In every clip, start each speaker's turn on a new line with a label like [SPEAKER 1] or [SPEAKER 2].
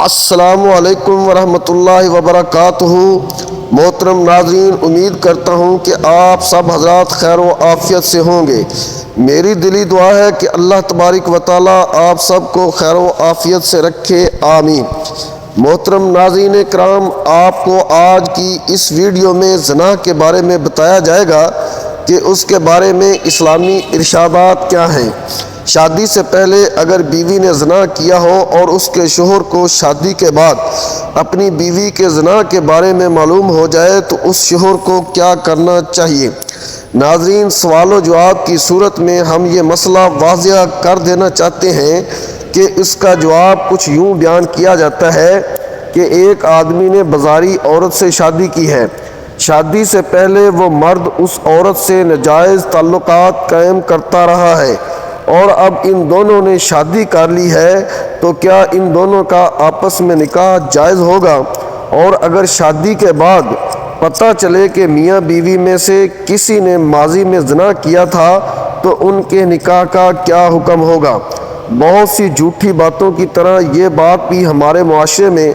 [SPEAKER 1] السلام علیکم ورحمۃ اللہ وبرکاتہ۔ محترم ناظرین، امید کرتا ہوں کہ آپ سب حضرات خیر و عافیت سے ہوں گے۔ میری دلی دعا ہے کہ اللہ تبارک و تعالیٰ آپ سب کو خیر و عافیت سے رکھے، آمین۔ محترم ناظرین کرام، آپ کو آج کی اس ویڈیو میں زنا کے بارے میں بتایا جائے گا کہ اس کے بارے میں اسلامی ارشادات کیا ہیں۔ شادی سے پہلے اگر بیوی نے زنا کیا ہو اور اس کے شوہر کو شادی کے بعد اپنی بیوی کے زنا کے بارے میں معلوم ہو جائے تو اس شوہر کو کیا کرنا چاہیے۔ ناظرین، سوال و جواب کی صورت میں ہم یہ مسئلہ واضح کر دینا چاہتے ہیں کہ اس کا جواب کچھ یوں بیان کیا جاتا ہے کہ ایک آدمی نے بازاری عورت سے شادی کی ہے۔ شادی سے پہلے وہ مرد اس عورت سے ناجائز تعلقات قائم کرتا رہا ہے اور اب ان دونوں نے شادی کر لی ہے، تو کیا ان دونوں کا آپس میں نکاح جائز ہوگا؟ اور اگر شادی کے بعد پتہ چلے کہ میاں بیوی میں سے کسی نے ماضی میں زنا کیا تھا تو ان کے نکاح کا کیا حکم ہوگا؟ بہت سی جھوٹی باتوں کی طرح یہ بات بھی ہمارے معاشرے میں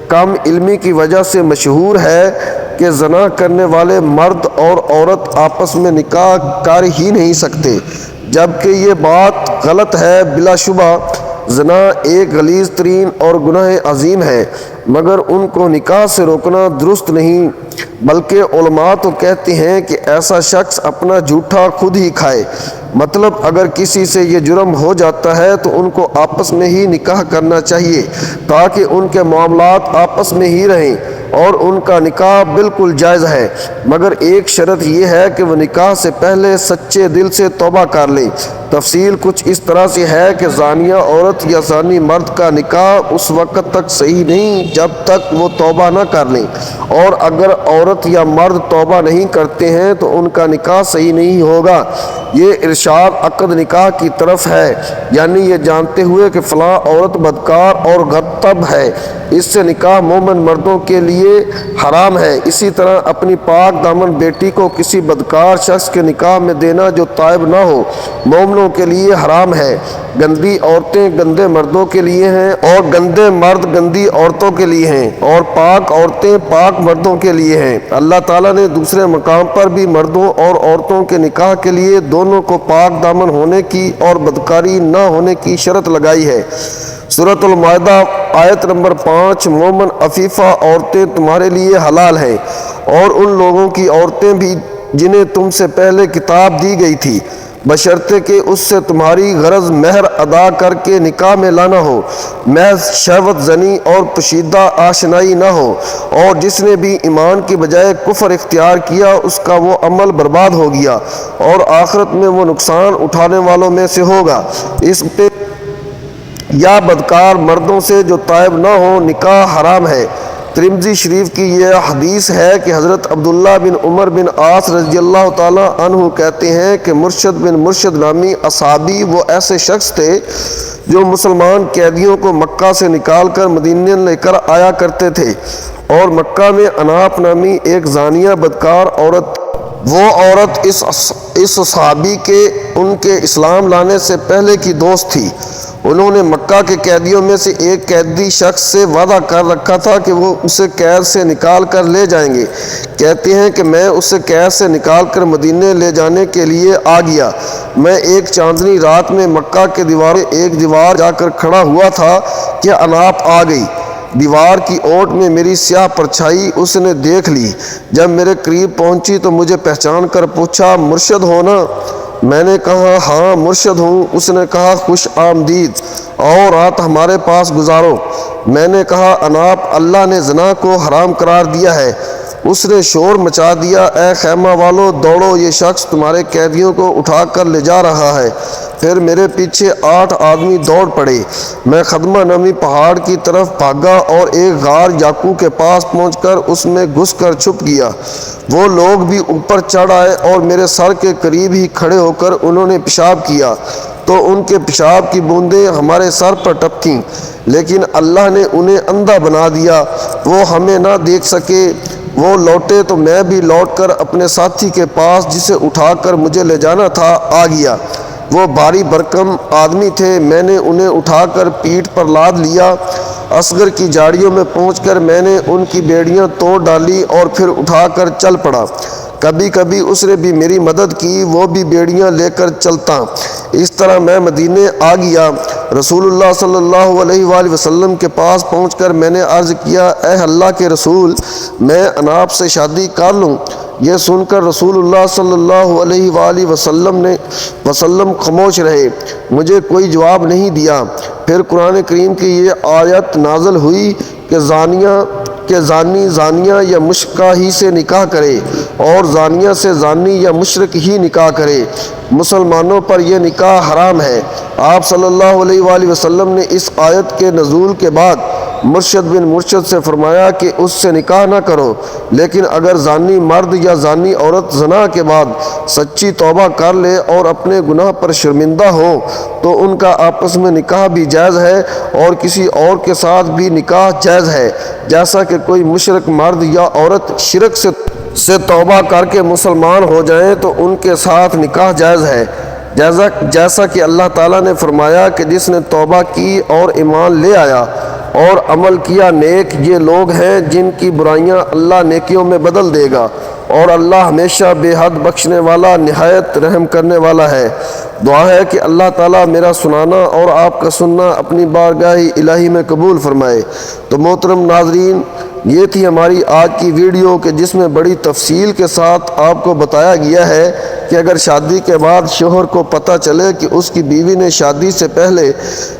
[SPEAKER 1] کم علمی کی وجہ سے مشہور ہے کہ زنا کرنے والے مرد اور عورت آپس میں نکاح کر ہی نہیں سکتے، جبکہ یہ بات غلط ہے۔ بلا شبہ زنا ایک غلیظ ترین اور گناہ عظیم ہے، مگر ان کو نکاح سے روکنا درست نہیں، بلکہ علماء تو کہتے ہیں کہ ایسا شخص اپنا جھوٹا خود ہی کھائے۔ مطلب اگر کسی سے یہ جرم ہو جاتا ہے تو ان کو آپس میں ہی نکاح کرنا چاہیے تاکہ ان کے معاملات آپس میں ہی رہیں اور ان کا نکاح بالکل جائز ہے، مگر ایک شرط یہ ہے کہ وہ نکاح سے پہلے سچے دل سے توبہ کر لیں۔ تفصیل کچھ اس طرح سے ہے کہ زانیہ عورت یا زانی مرد کا نکاح اس وقت تک صحیح نہیں جب تک وہ توبہ نہ کر لیں، اور اگر عورت یا مرد توبہ نہیں کرتے ہیں تو ان کا نکاح صحیح نہیں ہوگا۔ یہ ارشاد عقد نکاح کی طرف ہے، یعنی یہ جانتے ہوئے کہ فلاں عورت بدکار اور غصب ہے، اس سے نکاح مومن مردوں کے لیے حرام ہے۔ اسی طرح اپنی پاک دامن بیٹی کو کسی بدکار شخص کے نکاح میں دینا جو تائب نہ ہو، مومنوں کے لیے حرام ہے۔ گندی عورتیں گندے مردوں کے لیے ہیں اور گندے مرد گندی عورتوں کے لیے ہیں، اور پاک عورتیں پاک مردوں کے لیے ہیں۔ اللہ تعالیٰ نے دوسرے مقام پر بھی مردوں اور عورتوں کے نکاح کے لیے دونوں کو پاک دامن ہونے کی اور بدکاری نہ ہونے کی شرط لگائی ہے۔ سورۃ المائدہ آیت نمبر 5۔ مومن عفیفہ عورتیں تمہارے لیے حلال ہیں، اور ان لوگوں کی عورتیں بھی جنہیں تم سے پہلے کتاب دی گئی تھی، بشرطے کہ اس سے تمہاری غرض مہر ادا کر کے نکاح میں لانا ہو، محض شہوت زنی اور پوشیدہ آشنائی نہ ہو، اور جس نے بھی ایمان کی بجائے کفر اختیار کیا اس کا وہ عمل برباد ہو گیا اور آخرت میں وہ نقصان اٹھانے والوں میں سے ہوگا۔ اس پہ یا بدکار مردوں سے جو تائب نہ ہو نکاح حرام ہے۔ ترمذی شریف کی یہ حدیث ہے کہ حضرت عبداللہ بن عمر بن عاص رضی اللہ تعالیٰ عنہ کہتے ہیں کہ مرشد بن مرشد نامی اصحابی وہ ایسے شخص تھے جو مسلمان قیدیوں کو مکہ سے نکال کر مدینے لے کر آیا کرتے تھے، اور مکہ میں اناف نامی ایک زانیہ بدکار عورت، وہ عورت اس صحابی کے ان کے اسلام لانے سے پہلے کی دوست تھی۔ انہوں نے مکہ کے قیدیوں میں سے ایک قیدی شخص سے وعدہ کر رکھا تھا کہ وہ اسے قید سے نکال کر لے جائیں گے۔ کہتے ہیں کہ میں اسے قید سے نکال کر مدینے لے جانے کے لیے آ گیا۔ میں ایک چاندنی رات میں مکہ کے ایک دیوار جا کر کھڑا ہوا تھا کہ اناپ آ گئی۔ دیوار کی اوٹ میں میری سیاہ پرچھائی اس نے دیکھ لی۔ جب میرے قریب پہنچی تو مجھے پہچان کر پوچھا، مرشد ہو نا؟ میں نے کہا ہاں مرشد ہوں۔ اس نے کہا خوش آمدید، اور رات ہمارے پاس گزارو۔ میں نے کہا اناپ اللہ نے زنا کو حرام قرار دیا ہے۔ اس نے شور مچا دیا، اے خیمہ والو دوڑو، یہ شخص تمہارے قیدیوں کو اٹھا کر لے جا رہا ہے۔ پھر میرے پیچھے 8 آدمی دوڑ پڑے۔ میں خدمہ نامی پہاڑ کی طرف بھاگا اور ایک غار یاقو کے پاس پہنچ کر اس میں گھس کر چھپ گیا۔ وہ لوگ بھی اوپر چڑھ آئے اور میرے سر کے قریب ہی کھڑے ہو کر انہوں نے پیشاب کیا، تو ان کے پیشاب کی بوندیں ہمارے سر پر ٹپکیں، لیکن اللہ نے انہیں اندھا بنا دیا، وہ ہمیں نہ دیکھ سکے۔ وہ لوٹے تو میں بھی لوٹ کر اپنے ساتھی کے پاس جسے اٹھا کر مجھے لے جانا تھا آ گیا۔ وہ بھاری بھرکم آدمی تھے۔ میں نے انہیں اٹھا کر پیٹھ پر لاد لیا اصغر کی جھاڑیوں میں پہنچ کر میں نے ان کی بیڑیاں توڑ ڈالی اور پھر اٹھا کر چل پڑا۔ کبھی کبھی اس نے بھی میری مدد کی، وہ بھی بیڑیاں لے کر چلتا۔ اس طرح میں مدینے آ گیا۔ رسول اللہ صلی اللہ علیہ وآلہ وسلم کے پاس پہنچ کر میں نے عرض کیا، اے اللہ کے رسول، میں اناب سے شادی کر لوں؟ یہ سن کر رسول اللہ صلی اللہ علیہ وآلہ وسلم خاموش رہے، مجھے کوئی جواب نہیں دیا۔ پھر قرآن کریم کی یہ آیت نازل ہوئی کہ زانی زانیہ یا مشرکہ ہی سے نکاح کرے اور زانیہ سے زانی یا مشرک ہی نکاح کرے، مسلمانوں پر یہ نکاح حرام ہے۔ آپ صلی اللہ علیہ وآلہ وسلم نے اس آیت کے نزول کے بعد مرشد بن مرشد سے فرمایا کہ اس سے نکاح نہ کرو، لیکن اگر زانی مرد یا زانی عورت زنا کے بعد سچی توبہ کر لے اور اپنے گناہ پر شرمندہ ہو تو ان کا آپس میں نکاح بھی جائز ہے اور کسی اور کے ساتھ بھی نکاح جائز ہے، جیسا کہ کوئی مشرک مرد یا عورت شرک سے توبہ کر کے مسلمان ہو جائیں تو ان کے ساتھ نکاح جائز ہے، جیسا کہ اللہ تعالیٰ نے فرمایا کہ جس نے توبہ کی اور ایمان لے آیا اور عمل کیا نیک، یہ لوگ ہیں جن کی برائیاں اللہ نیکیوں میں بدل دے گا، اور اللہ ہمیشہ بے حد بخشنے والا، نہایت رحم کرنے والا ہے۔ دعا ہے کہ اللہ تعالیٰ میرا سنانا اور آپ کا سننا اپنی بارگاہ الہی میں قبول فرمائے۔ تو محترم ناظرین، یہ تھی ہماری آج کی ویڈیو کہ جس میں بڑی تفصیل کے ساتھ آپ کو بتایا گیا ہے کہ اگر شادی کے بعد شوہر کو پتہ چلے کہ اس کی بیوی نے شادی سے پہلے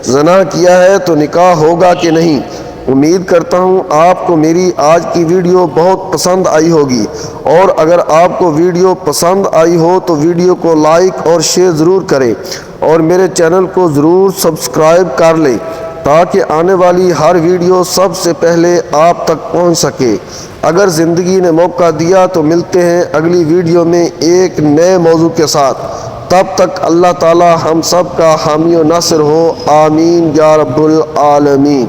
[SPEAKER 1] زنا کیا ہے تو نکاح ہوگا کہ نہیں۔ امید کرتا ہوں آپ کو میری آج کی ویڈیو بہت پسند آئی ہوگی، اور اگر آپ کو ویڈیو پسند آئی ہو تو ویڈیو کو لائک اور شیئر ضرور کریں اور میرے چینل کو ضرور سبسکرائب کر لیں تاکہ آنے والی ہر ویڈیو سب سے پہلے آپ تک پہنچ سکے۔ اگر زندگی نے موقع دیا تو ملتے ہیں اگلی ویڈیو میں ایک نئے موضوع کے ساتھ۔ تب تک اللہ تعالی ہم سب کا حامی و ناصر ہو، آمین یا رب العالمین۔